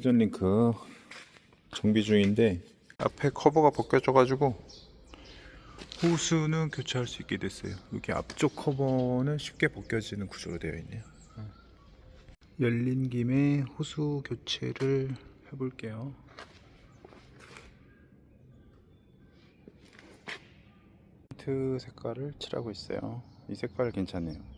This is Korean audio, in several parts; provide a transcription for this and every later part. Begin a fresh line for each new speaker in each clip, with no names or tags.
회전링크 정비 중인데 앞에 커버가 벗겨져 가지고 호수는 교체할 수 있게 됐어요. 여기 앞쪽 커버는 쉽게 벗겨지는 구조로 되어 있네요. 열린 김에 호수 교체를 해볼게요. 틴트 색깔을 칠하고 있어요. 이 색깔 괜찮네요.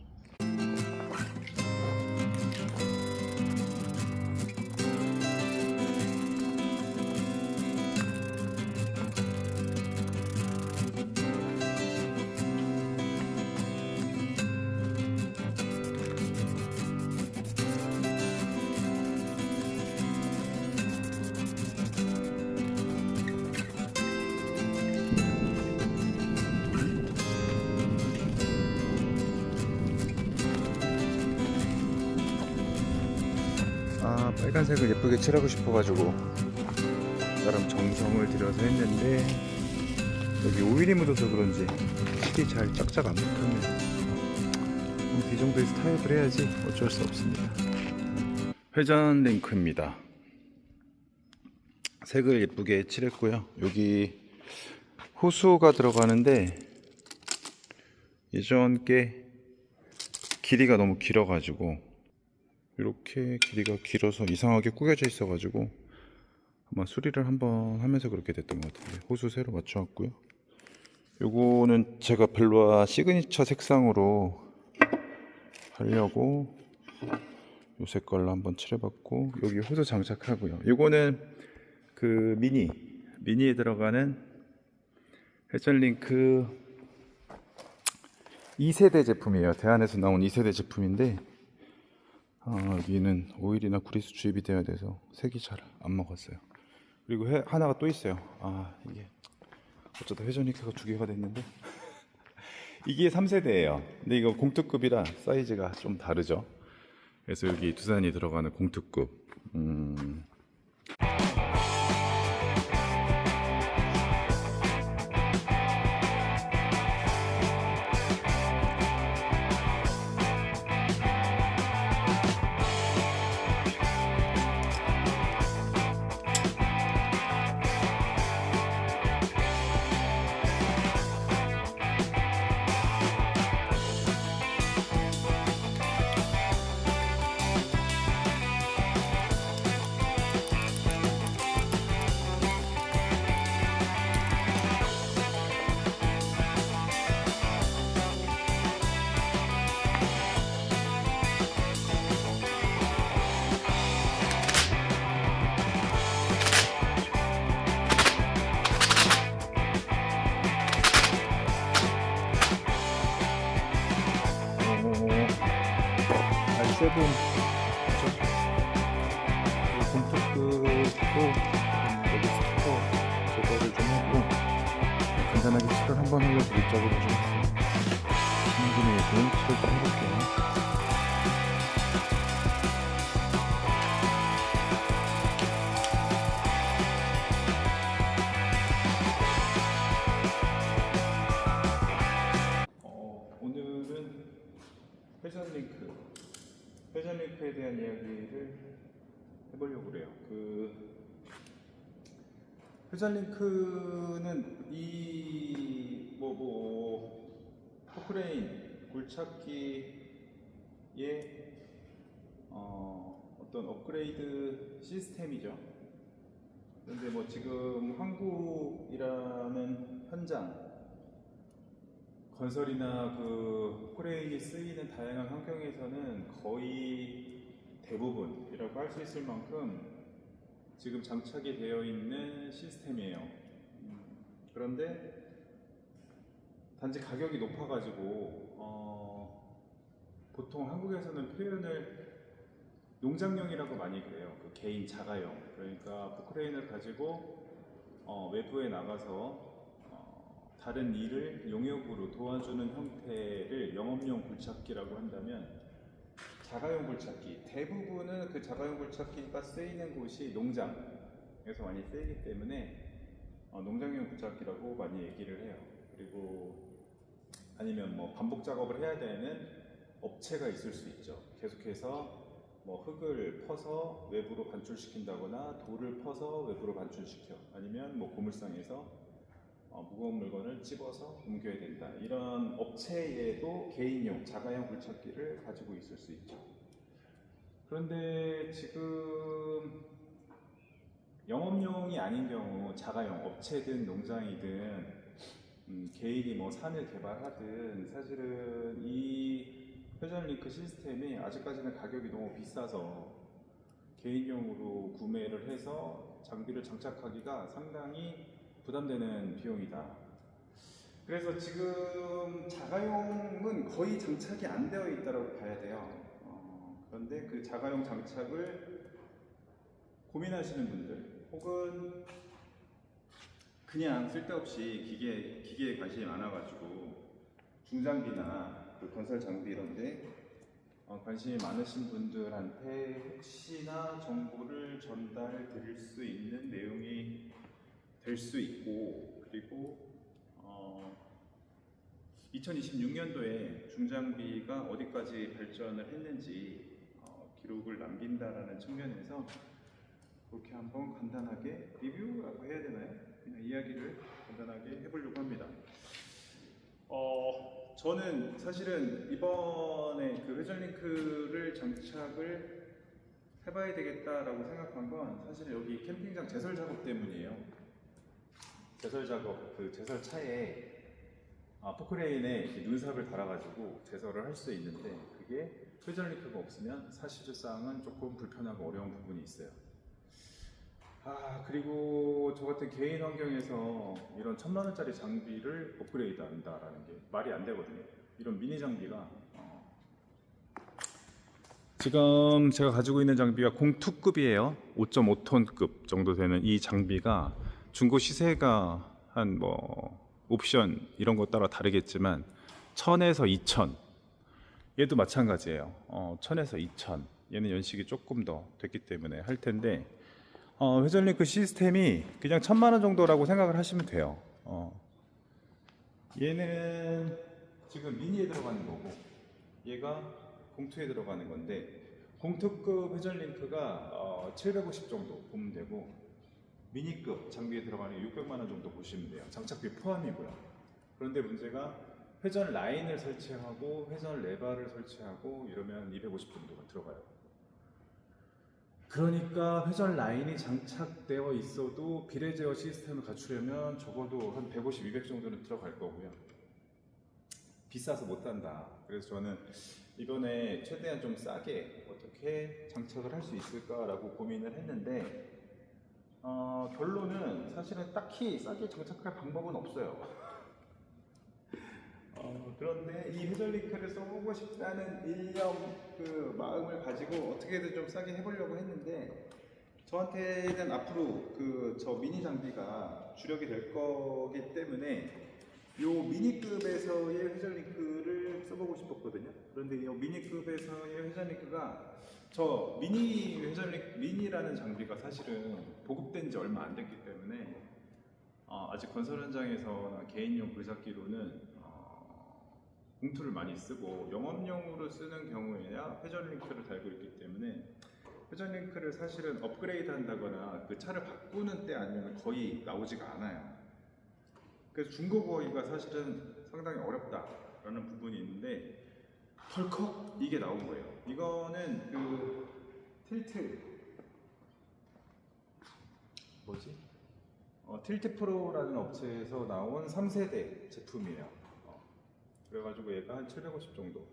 빨간색을 예쁘게 칠하고 싶어가지고 나름 정성을 들여서 했는데 여기 오일이 묻어서 그런지 칠이 잘 짝짝 안 붙었네요. 이 정도에서 타협을 해야지 어쩔 수 없습니다. 회전 링크입니다. 색을 예쁘게 칠했고요. 여기 호수가 들어가는데 예전 게 길이가 너무 길어가지고 이렇게 길이가 길어서 이상하게 구겨져 있어 가지고 아마 수리를 한번 하면서 그렇게 됐던 것 같은데 호수 새로 맞춰 왔고요. 요거는 제가 벨루아 시그니처 색상으로 하려고 요 색깔로 한번 칠해봤고 여기 호수 장착하고요. 요거는 그 미니에 들어가는 회전링크 2세대 제품이에요. 대안에서 나온 2세대 제품인데 여기는 오일이나 그리스 주입이 되어야 돼서 색이 잘 안 먹었어요. 그리고 하나가 또 있어요. 이게 어쩌다 회전링크가 2개가 됐는데 이게 3세대예요. 근데 이거 공투급이라 사이즈가 좀 다르죠. 그래서 여기 두산이 들어가는 공투급. R7 공투급도 여기 스티커 제거를 좀 하고 간단하게 칠을 한번 하려고 밑작업을 좀 했어요. 신분이 좋은 칠을 좀 해볼게요. 오늘은 회전링크에 대한 이야기를 해보려고 그래요. 회전링크는 이 포크레인 굴착기의 어떤 업그레이드 시스템이죠. 그런데 지금 한국이라는 현장 건설이나 포크레인이 쓰이는 다양한 환경에서는 거의 대부분이라고 할 수 있을 만큼 지금 장착이 되어 있는 시스템이에요. 그런데 단지 가격이 높아가지고 보통 한국에서는 표현을 농장용이라고 많이 그래요. 개인 자가용. 그러니까 포크레인을 가지고 외부에 나가서 다른 일을 용역으로 도와주는 형태를 영업용 굴착기라고 한다면 자가용 굴착기, 대부분은 그 자가용 굴착기가 쓰이는 곳이 농장에서 많이 쓰이기 때문에 농장용 굴착기라고 많이 얘기를 해요. 그리고 아니면 반복 작업을 해야 되는 업체가 있을 수 있죠. 계속해서 뭐 흙을 퍼서 외부로 반출시킨다거나 돌을 퍼서 외부로 반출시켜, 아니면 뭐 고물상에서 무거운 물건을 집어서 옮겨야 된다, 이런 업체에도 개인용 자가용 굴착기를 가지고 있을 수 있죠. 그런데 지금 영업용이 아닌 경우 자가용 업체든 농장이든 개인이 뭐 산을 개발하든 사실은 이 회전링크 시스템이 아직까지는 가격이 너무 비싸서 개인용으로 구매를 해서 장비를 장착하기가 상당히 부담되는 비용이다. 그래서 지금 자가용은 거의 장착이 안 되어 있다고 봐야 돼요. 그런데 그 자가용 장착을 고민하시는 분들, 혹은 그냥 쓸데없이 기계에 관심이 많아가지고 중장비나 그 건설 장비 이런데 관심이 많으신 분들한테 혹시나 정보를 전달 드릴 수 있는 내용이 될 수 있고, 그리고 2026년도에 중장비가 어디까지 발전을 했는지 기록을 남긴다라는 측면에서 그렇게 한번 간단하게 리뷰라고 해야 되나요? 그냥 이야기를 간단하게 해보려고 합니다. 저는 사실은 이번에 그 회전링크를 장착을 해봐야 되겠다라고 생각한 건 사실 여기 캠핑장 제설 작업 때문이에요. 제설 작업, 그 제설차에 포크레인에 눈삽을 달아가지고 제설을 할 수 있는데, 그게 회전링크가 없으면 사실상 조금 불편하고 어려운 부분이 있어요. 그리고 저 같은 개인 환경에서 이런 1000만원짜리 장비를 업그레이드 한다라는 게 말이 안 되거든요. 이런 미니 장비가 지금 제가 가지고 있는 장비가 02급이에요 5.5톤급 정도 되는 이 장비가 중고 시세가 한 뭐 옵션 이런 거 따라 다르겠지만 1000에서 2000, 얘도 마찬가지예요. 1000에서 2000, 얘는 연식이 조금 더 됐기 때문에 할 텐데, 회전링크 시스템이 그냥 1000만원 정도라고 생각을 하시면 돼요. 얘는 지금 미니에 들어가는 거고, 얘가 02에 들어가는 건데, 02급 회전링크가 750 정도 보면 되고, 미니급 장비에 들어가는 게 600만원 정도 보시면 돼요. 장착비 포함이고요. 그런데 문제가 회전 라인을 설치하고 회전 레바를 설치하고 이러면 250 정도가 들어가요. 그러니까 회전 라인이 장착되어 있어도 비례 제어 시스템을 갖추려면 적어도 한 150, 200 정도는 들어갈 거고요. 비싸서 못 산다. 그래서 저는 이번에 최대한 좀 싸게 어떻게 장착을 할 수 있을까라고 고민을 했는데, 결론은 사실은 딱히 싸게 장착할 방법은 없어요. 그런데 이 회전링크를 써보고 싶다는 일념, 그 마음을 가지고 어떻게든 좀 싸게 해보려고 했는데, 저한테는 앞으로 그 저 미니 장비가 주력이 될 거기 때문에 요 미니급에서의 회전링크를 써보고 싶었거든요. 그런데 이 미니급에서의 회전링크가 저 미니라는 장비가 사실은 보급된 지 얼마 안 됐기 때문에 아직 건설 현장에서나 개인용 굴삭기로는 공투를 많이 쓰고 영업용으로 쓰는 경우에야 회전링크를 달고 있기 때문에 회전링크를 사실은 업그레이드 한다거나 그 차를 바꾸는 때 아니면 거의 나오지가 않아요. 그래서 중고 구하기가 사실은 상당히 어렵다라는 부분이 있는데, 덜컥 이게 나온 거예요. 이거는 그 틸트 프로라는 업체에서 나온 3세대 제품이에요. 그래가지고 얘가 한 750 정도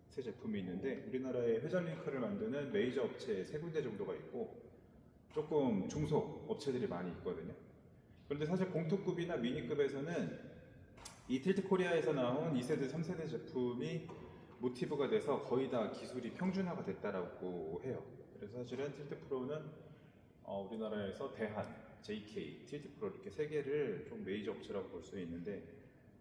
새 제품이 있는데, 우리나라에 회전링크를 만드는 메이저 업체 3군데 정도가 있고 조금 중소 업체들이 많이 있거든요. 그런데 사실 02급이나 미니급에서는 이 틸트 코리아에서 나온 2세대, 3세대 제품이 모티브가 돼서 거의 다 기술이 평준화가 됐다라고 해요. 그래서 사실은 틸트 프로는 우리나라에서 대한, JK, 틸트 프로 이렇게 세 개를 좀 메이저 업체라고 볼 수 있는데,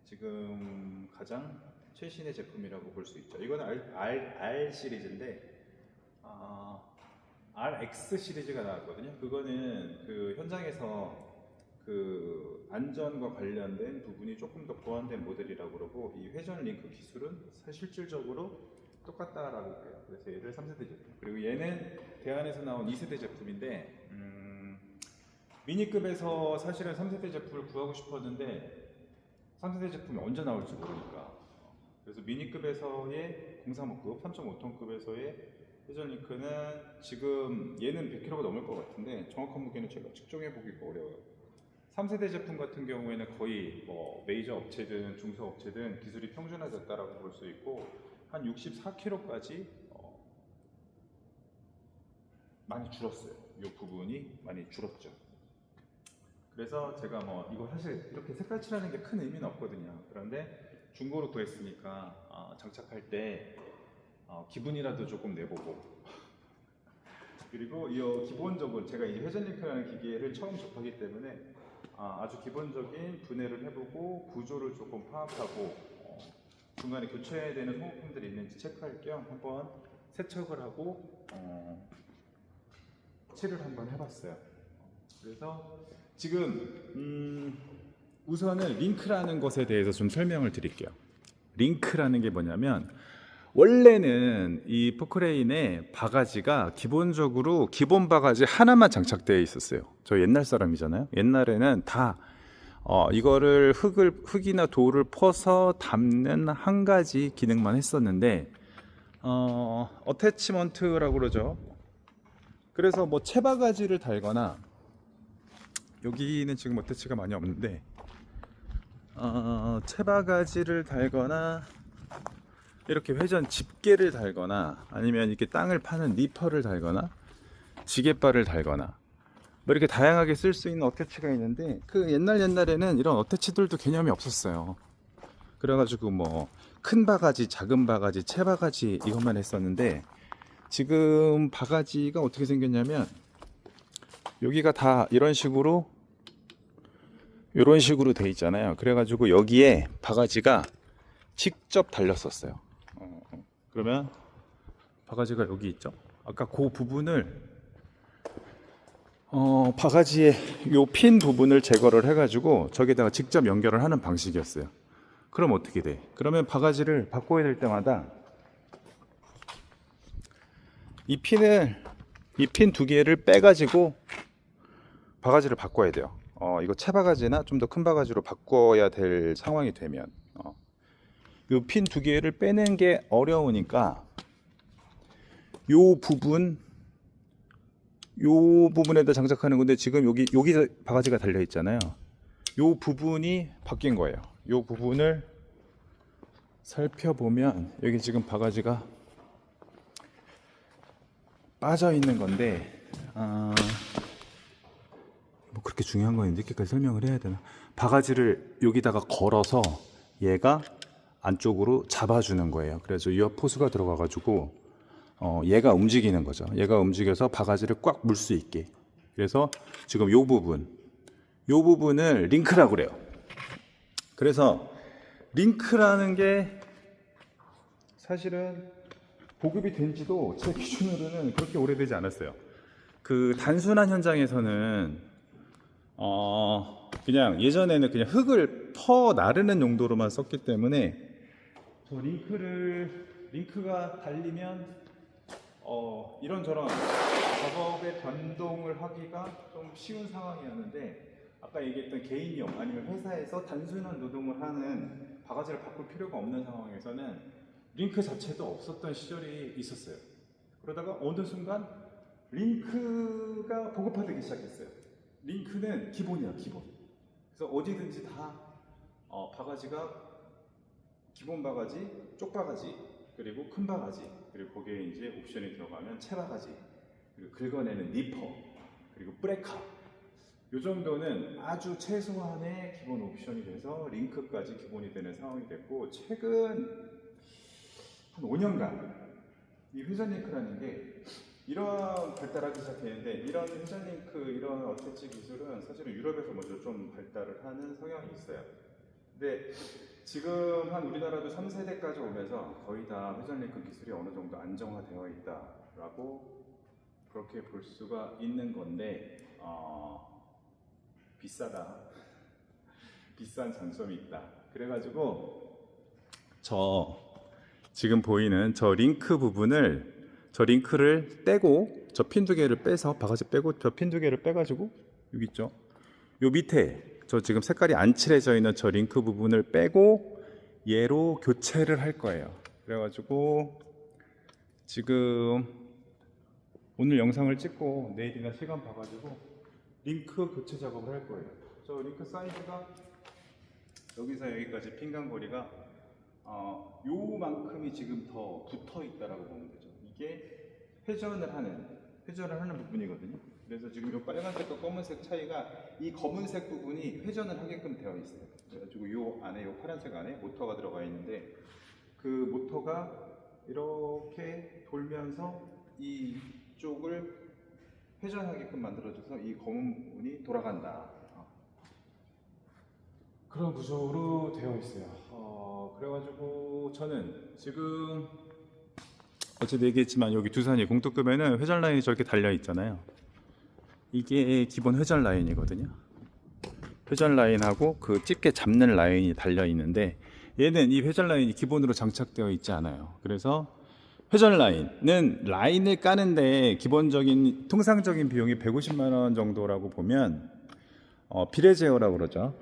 지금 가장 최신의 제품이라고 볼 수 있죠. 이거는 R 시리즈인데 RX 시리즈가 나왔거든요. 그거는 그 현장에서 그 안전과 관련된 부분이 조금 더 보완된 모델이라고 그러고, 이 회전 링크 기술은 실질적으로 똑같다라고 해요. 그래서 얘를 3세대 제품. 그리고 얘는 대한에서 나온 2세대 제품인데 미니급에서 사실은 3세대 제품을 구하고 싶었는데 3세대 제품이 언제 나올지 모르니까 그래서 미니급에서의 035급, 3.5톤급에서의 회전링크는 지금 얘는 100kg가 넘을 것 같은데 정확한 무게는 제가 측정해 보기가 어려워요. 3세대 제품 같은 경우에는 거의 뭐 메이저 업체든 중소 업체든 기술이 평준화됐다라고 볼 수 있고 한 64kg까지 많이 줄었어요. 이 부분이 많이 줄었죠. 그래서 제가 뭐 이거 사실 이렇게 색깔 칠하는 게 큰 의미는 없거든요. 그런데 중고로 구했으니까 장착할 때 기분이라도 조금 내보고 그리고 이 기본적으로 제가 이 회전링크라는 기계를 처음 접하기 때문에 아주 기본적인 분해를 해보고 구조를 조금 파악하고 중간에 교체해야 되는 소모품들이 있는지 체크할 겸 한번 세척을 하고 칠을 한번 해봤어요. 그래서 지금 우선은 링크라는 것에 대해서 좀 설명을 드릴게요. 링크라는 게 뭐냐면 원래는 이 포크레인의 바가지가 기본적으로 기본 바가지 하나만 장착되어 있었어요. 저 옛날 사람이잖아요. 옛날에는 다 이거를 흙이나 돌을 퍼서 담는 한 가지 기능만 했었는데 어태치먼트라고 그러죠. 그래서 뭐 채바가지를 달거나 여기는 지금 어태치가 많이 없는데 채바가지를 달거나 이렇게 회전 집게를 달거나 아니면 이렇게 땅을 파는 리퍼를 달거나 지게바를 달거나 뭐 이렇게 다양하게 쓸 수 있는 어태치가 있는데 그 옛날에는 이런 어태치들도 개념이 없었어요. 그래가지고 뭐 큰 바가지, 작은 바가지, 채바가지 이것만 했었는데 지금 바가지가 어떻게 생겼냐면 여기가 다 이런 식으로 돼 있잖아요. 그래가지고 여기에 바가지가 직접 달렸었어요. 그러면 바가지가 여기 있죠. 아까 그 부분을 바가지의 요 핀 부분을 제거를 해가지고 저기다가 직접 연결을 하는 방식이었어요. 그럼 어떻게 돼? 그러면 바가지를 바꿔야 될 때마다 이 핀 두 개를 빼가지고 바가지를 바꿔야 돼요. 이거 채바가지나 좀 더 큰 바가지로 바꿔야 될 상황이 되면 이 핀 두 개를 빼는 게 어려우니까 요 부분에다 장착하는 건데 지금 여기 바가지가 달려 있잖아요. 요 부분이 바뀐 거예요. 요 부분을 살펴보면 여기 지금 바가지가 빠져 있는 건데 뭐 그렇게 중요한 건 이렇게까지 설명을 해야 되나? 바가지를 여기다가 걸어서 얘가 안쪽으로 잡아주는 거예요. 그래서 이 포수가 들어가가지고 얘가 움직이는 거죠. 얘가 움직여서 바가지를 꽉 물 수 있게. 그래서 지금 이 부분을 링크라고 그래요. 그래서 링크라는 게 사실은 보급이 된 지도 제 기준으로는 그렇게 오래되지 않았어요. 그 단순한 현장에서는 그냥 예전에는 그냥 흙을 퍼 나르는 용도로만 썼기 때문에 저 링크가 달리면 이런저런 작업에 변동을 하기가 좀 쉬운 상황이었는데 아까 얘기했던 개인용 아니면 회사에서 단순한 노동을 하는 바가지를 바꿀 필요가 없는 상황에서는 링크 자체도 없었던 시절이 있었어요. 그러다가 어느 순간 링크가 보급화되기 시작했어요. 링크는 기본이야, 기본. 그래서 어디든지 다 바가지가 기본 바가지, 쪽 바가지, 그리고 큰 바가지, 그리고 거기에 이제 옵션이 들어가면 채바가지, 그리고 긁어내는 니퍼, 그리고 브레카. 이 정도는 아주 최소한의 기본 옵션이 돼서 링크까지 기본이 되는 상황이 됐고 최근 한 5년간 이 회전 링크라는 게 이런 발달하기 시작했는데 이런 회전 링크, 이런 어태치 기술은 사실은 유럽에서 먼저 좀 발달을 하는 성향이 있어요. 근데 지금 한 우리나라도 3세대까지 오면서 거의 다 회전 링크 기술이 어느 정도 안정화되어 있다라고 그렇게 볼 수가 있는 건데 비싸다. 비싼 장점이 있다. 그래가지고 저 지금 보이는 저 링크 부분을, 저 링크를 떼고, 저 핀 두 개를 빼서 바가지 빼고 저 핀 두 개를 빼가지고 여기 있죠, 요 밑에 저 지금 색깔이 안 칠해져 있는 저 링크 부분을 빼고 얘로 교체를 할 거예요. 그래가지고 지금 오늘 영상을 찍고 내일이나 시간 봐가지고 링크 교체 작업을 할 거예요. 저 링크 사이즈가 여기서 여기까지 핀간 거리가 요만큼이 지금 더 붙어 있다라고 보면 되죠. 이게 회전을 하는 부분이거든요. 그래서 지금 요 빨간색과 검은색 차이가, 이 검은색 부분이 회전을 하게끔 되어 있어요. 그래가지고 요 안에, 요 파란색 안에 모터가 들어가 있는데, 그 모터가 이렇게 돌면서 이쪽을 회전하게끔 만들어줘서 이 검은 부분이 돌아간다. 그런 구조로 되어 있어요. 그래가지고 저는 지금 어제도 얘기했지만 여기 두산이 공뚝급에는 회전 라인이 저렇게 달려 있잖아요. 이게 기본 회전 라인이거든요. 회전 라인하고 그 집게 잡는 라인이 달려 있는데, 얘는 이 회전 라인이 기본으로 장착되어 있지 않아요. 그래서 회전 라인은 라인을 까는데 기본적인 통상적인 비용이 150만 원 정도라고 보면, 비례 제어라고 그러죠.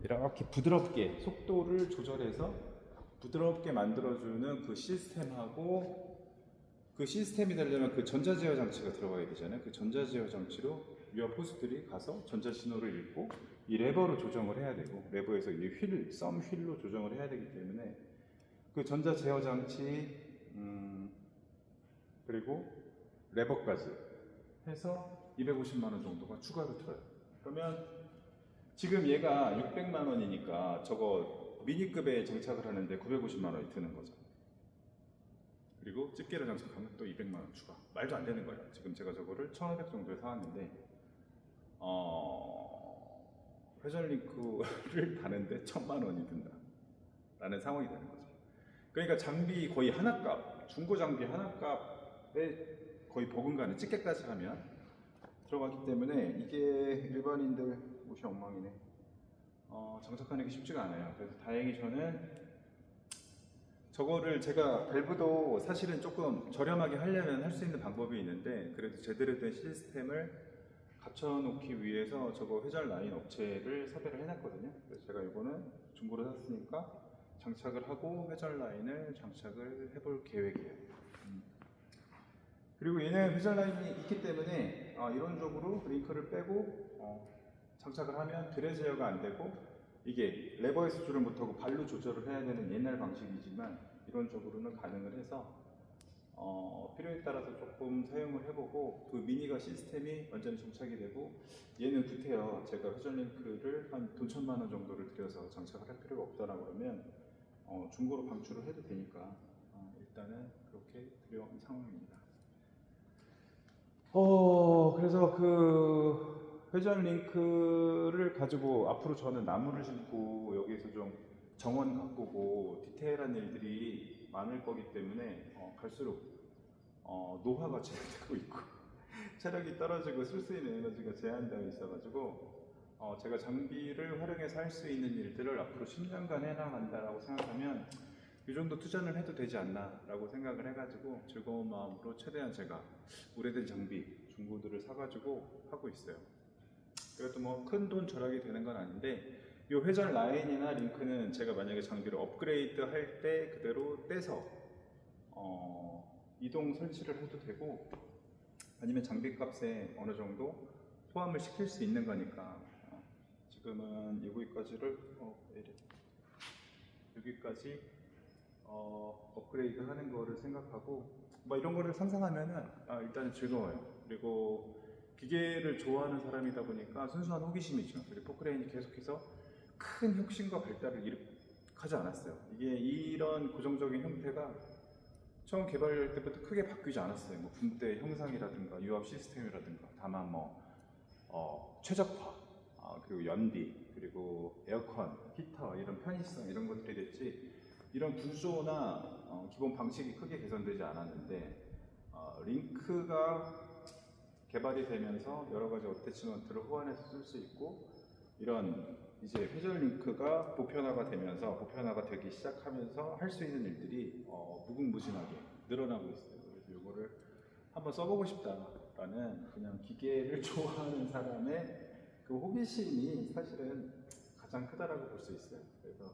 이렇게 부드럽게 속도를 조절해서 부드럽게 만들어주는 그 시스템하고, 그 시스템이 되려면 그 전자제어 장치가 들어가야 되잖아요. 그 전자제어 장치로 유압 호스들이 가서 전자 신호를 읽고 이 레버로 조정을 해야 되고, 레버에서 이 휠, 썸 휠로 조정을 해야 되기 때문에 그 전자 제어 장치, 그리고 레버까지 해서 250만 원 정도가 추가로 들어요. 그러면 지금 얘가 600만 원이니까 저거 미니급에 장착을 하는데 950만 원이 드는 거죠. 그리고 집게를 장착하면 또 200만 원 추가. 말도 안 되는 거예요. 지금 제가 저거를 1,500 정도에 사왔는데 회전 링크를 다는데 1,000만 원이 든다 라는 상황이 되는 거죠. 그러니까 장비 거의 하나값, 중고 장비 하나값에 거의 버금가는, 집게까지 하면 들어가기 때문에 이게 일반인들 옷이 엉망이네. 장착하는 게 쉽지가 않아요. 그래서 다행히 저는 저거를, 제가 밸브도 사실은 조금 저렴하게 하려면 할 수 있는 방법이 있는데, 그래도 제대로 된 시스템을 갖춰놓기 위해서 저거 회전 라인 업체를 섭외를 해놨거든요. 그래서 제가 이거는 중고로 샀으니까 장착을 하고 회전 라인을 장착을 해볼 계획이에요. 그리고 얘는 회전 라인이 있기 때문에 이론적으로 링크를 빼고 장착을 하면 드레 제어가 안 되고, 이게 레버에서 줄을 못하고 발로 조절을 해야 되는 옛날 방식이지만 이론적으로는 가능을 해서 필요에 따라서 조금 사용을 해보고, 그 미니가 시스템이 완전히 정착이 되고, 얘는 구태여 제가 회전 링크를 한 돈 1,000만 원 정도를 들여서 장착을 할 필요가 없다라 그러면 중고로 방출을 해도 되니까 일단은 그렇게 들여온 상황입니다. 그래서 그 회전 링크를 가지고 앞으로 저는 나무를 심고 여기에서 좀 정원 가꾸고 디테일한 일들이 많을 거기 때문에 갈수록 노화가 진행되고 있고 체력이 떨어지고 쓸 수 있는 에너지가 제한되어 있어가지고 제가 장비를 활용해서 할 수 있는 일들을 앞으로 10년간 해나간다라고 생각하면 이 정도 투자는 해도 되지 않나 라고 생각을 해가지고 즐거운 마음으로 최대한 제가 오래된 장비, 중고들을 사가지고 하고 있어요. 그래도 뭐 큰 돈 절약이 되는 건 아닌데, 이 회전 라인이나 링크는 제가 만약에 장비를 업그레이드 할 때 그대로 떼서 이동 설치를 해도 되고, 아니면 장비 값에 어느 정도 포함을 시킬 수 있는 거니까 지금은 여기까지를 여기까지 업그레이드 하는 거를 생각하고, 뭐 이런 거를 상상하면은 일단은 즐거워요. 그리고 기계를 좋아하는 사람이다 보니까 순수한 호기심이죠. 그리고 포크레인이 계속해서 큰 혁신과 발달을 하지 않았어요. 이게 이런 고정적인 형태가 처음 개발할 때부터 크게 바뀌지 않았어요. 뭐 분대 형상이라든가 유압 시스템이라든가, 다만 최적화, 그리고 연비, 그리고 에어컨, 히터, 이런 편의성, 이런 것들이 됐지, 이런 구조나 기본 방식이 크게 개선되지 않았는데, 링크가 개발이 되면서 여러 가지 어태치먼트를 호환해서 쓸 수 있고, 이런 이제 회전 링크가 보편화가 되면서 보편화가 되기 시작하면서 할 수 있는 일들이 무궁무진하게 늘어나고 있어요. 그래서 이거를 한번 써보고 싶다라는 그냥 기계를 좋아하는 사람의 그 호기심이 사실은 가장 크다라고 볼 수 있어요. 그래서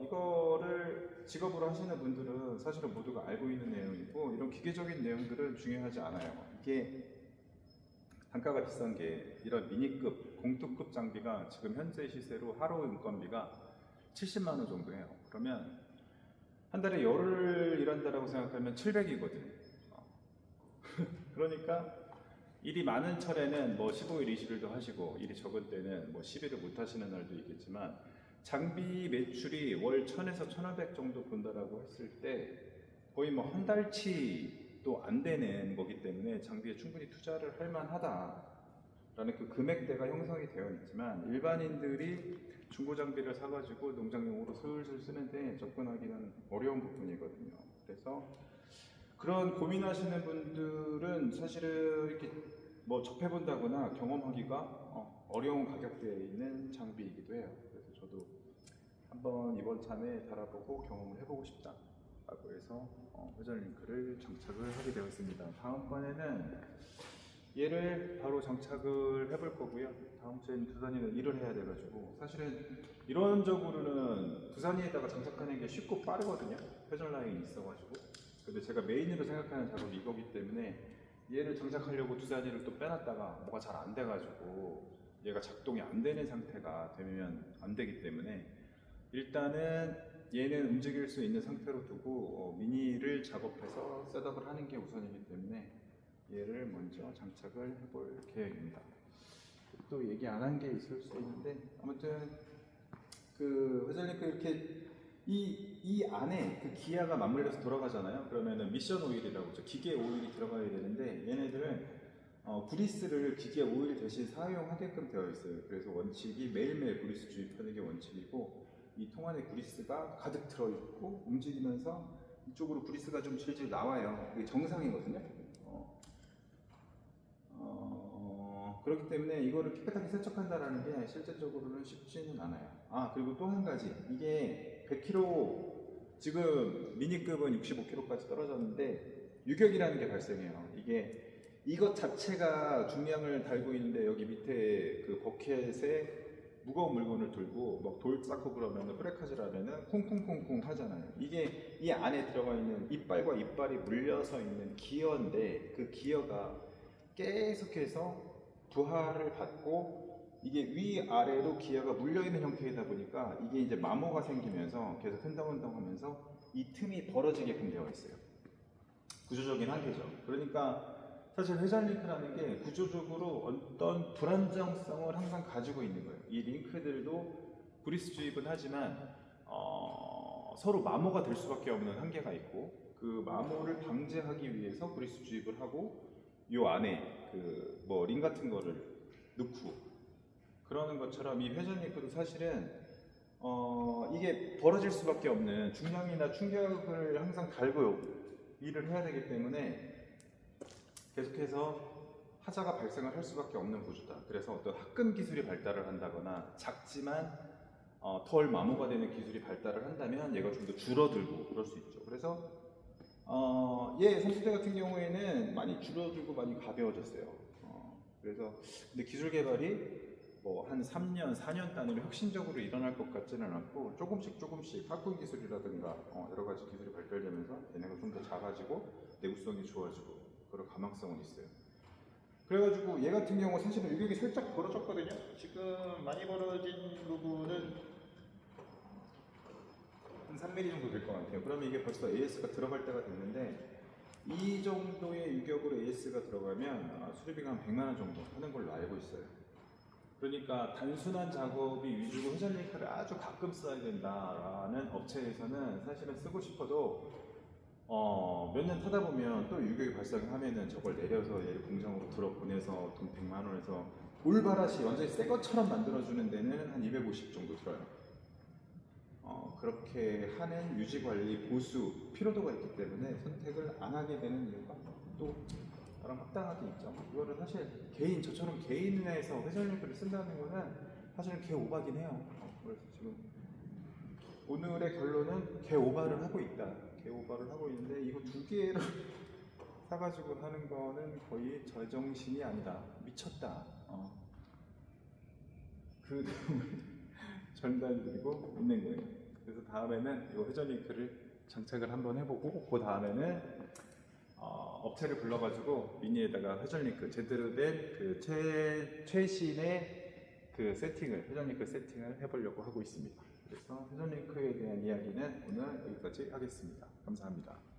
이거를 직업으로 하시는 분들은 사실은 모두가 알고 있는 내용이고 이런 기계적인 내용들은 중요하지 않아요. 이게 단가가 비싼 게 이런 미니급, 공투급 장비가 지금 현재 시세로 하루 인건비가 70만 원 정도 해요. 그러면 한 달에 열흘 일한다라고 생각하면 700이거든요. 그러니까 일이 많은 철에는 뭐 15일, 20일도 하시고 일이 적은 때는 뭐 10일을 못 하시는 날도 있겠지만 장비 매출이 월 1000에서 1500 정도 본다라고 했을 때 거의 뭐 한 달치도 안 되는 거기 때문에 장비에 충분히 투자를 할 만하다라는 그 금액대가 형성이 되어 있지만 일반인들이 중고 장비를 사가지고 농장용으로 슬슬 쓰는데 접근하기는 어려운 부분이거든요. 그래서 그런 고민하시는 분들은 사실은 이렇게 뭐 접해본다거나 경험하기가 어려운 가격대에 있는 장비이기도 해요. 그래서 저도 한번 이번 참에 달아보고 경험을 해보고 싶다라고 해서 회전 링크를 장착을 하게 되었습니다. 다음번에는 얘를 바로 장착을 해볼 거고요. 다음 주에는 두산이는 일을 해야 돼가지고 사실은 이론적으로는 두산이에다가 장착하는 게 쉽고 빠르거든요. 회전 라인이 있어가지고. 근데 제가 메인으로 생각하는 작업이 이거기 때문에 얘를 장착하려고 두산이를 또 빼놨다가 뭐가 잘 안 돼가지고 얘가 작동이 안 되는 상태가 되면 안 되기 때문에 일단은 얘는 움직일 수 있는 상태로 두고 미니를 작업해서 셋업을 하는 게 우선이기 때문에 얘를 먼저 장착을 해볼 계획입니다. 또 얘기 안 한 게 있을 수 있는데 아무튼 그 회전링크 이렇게 이 안에 그 기아가 맞물려서 돌아가잖아요. 그러면은 미션 오일이라고 하죠. 기계 오일이 들어가야 되는데 얘네들은 브리스를 기계 오일 대신 사용하게끔 되어 있어요. 그래서 원칙이 매일매일 브리스 주입하는 게 원칙이고 이 통 안에 브리스가 가득 들어있고 움직이면서 이쪽으로 브리스가 좀 질질 나와요. 그게 정상이거든요. 그렇기 때문에 이거를 깨끗하게 세척한다라는 게 실제적으로는 쉽지는 않아요. 그리고 또 한 가지, 이게 100kg, 지금 미니급은 65kg까지 떨어졌는데 유격이라는 게 발생해요. 이것 자체가 중량을 달고 있는데 여기 밑에 그 버켓에 무거운 물건을 들고 막 돌 쌓고 그러면 브레이크질하면은 콩콩콩콩 하잖아요. 이게 이 안에 들어가 있는 이빨과 이빨이 물려서 있는 기어인데 그 기어가 계속해서 부하를 받고 이게 위아래로 기어가 물려있는 형태이다 보니까 이게 이제 마모가 생기면서 계속 흔들흔들하면서 이 틈이 벌어지게끔 되어 있어요. 구조적인 한계죠. 그러니까 사실 회전 링크라는 게 구조적으로 어떤 불안정성을 항상 가지고 있는 거예요. 이 링크들도 브리스 주입은 하지만 서로 마모가 될 수밖에 없는 한계가 있고 그 마모를 방지하기 위해서 브리스 주입을 하고 요 안에 그 뭐 링 같은 거를 넣고 그러는 것처럼 이 회전 링크도 사실은 이게 벌어질 수밖에 없는 중량이나 충격을 항상 달고 일을 해야 되기 때문에 계속해서 하자가 발생을 할 수밖에 없는 구조다. 그래서 어떤 합금 기술이 발달을 한다거나 작지만 덜 마모가 되는 기술이 발달을 한다면 얘가 좀 더 줄어들고 그럴 수 있죠. 그래서 얘 30대 같은 경우에는 많이 줄어들고 많이 가벼워졌어요. 그래서 근데 기술 개발이 뭐 한 3년, 4년 단위로 혁신적으로 일어날 것 같지는 않고 조금씩 합금 기술이라든가 여러 가지 기술이 발달되면서 얘네가 좀 더 작아지고 내구성이 좋아지고 그럴 가망성은 있어요. 그래가지고 얘 같은 경우 사실은 유격이 살짝 벌어졌거든요. 지금 많이 벌어진 부분은 한 3mm 정도 될 것 같아요. 그러면 이게 벌써 AS가 들어갈 때가 됐는데 이 정도의 유격으로 AS가 들어가면 수리비가 한 100만 원 정도 하는 걸로 알고 있어요. 그러니까 단순한 작업이 위주고 회전 링크를 아주 가끔 써야 된다라는 업체에서는 사실은 쓰고 싶어도 몇 년 타다 보면 또 유격이 발생하면은 저걸 내려서 얘를 공장으로 들어보내서 돈 100만 원에서 올바라시 완전히 새 것처럼 만들어주는 데는 한 250 정도 들어요. 그렇게 하는 유지관리, 보수, 피로도가 있기 때문에 선택을 안 하게 되는 이유가 또 나랑 합당하게 있죠. 이거를 사실 저처럼 개인에서 회전 링크를 쓴다는 거는 사실은 개 오바긴 해요. 그래서 지금 오늘의 결론은 개 오바를 하고 있다. 개 오바를 하고 있는데 이거 두 개를 사가지고 하는 거는 거의 제정신이 아니다. 미쳤다. 그 내용을 전달드리고 있는 거예요. 그래서 다음에는 이 회전 링크를 장착을 한번 해보고 그 다음에는 업체를 불러가지고 미니에다가 회전 링크 제대로 된 그 최신의 그 세팅을 회전 링크 세팅을 해보려고 하고 있습니다. 그래서 회전 링크에 대한 이야기는 오늘 여기까지 하겠습니다. 감사합니다.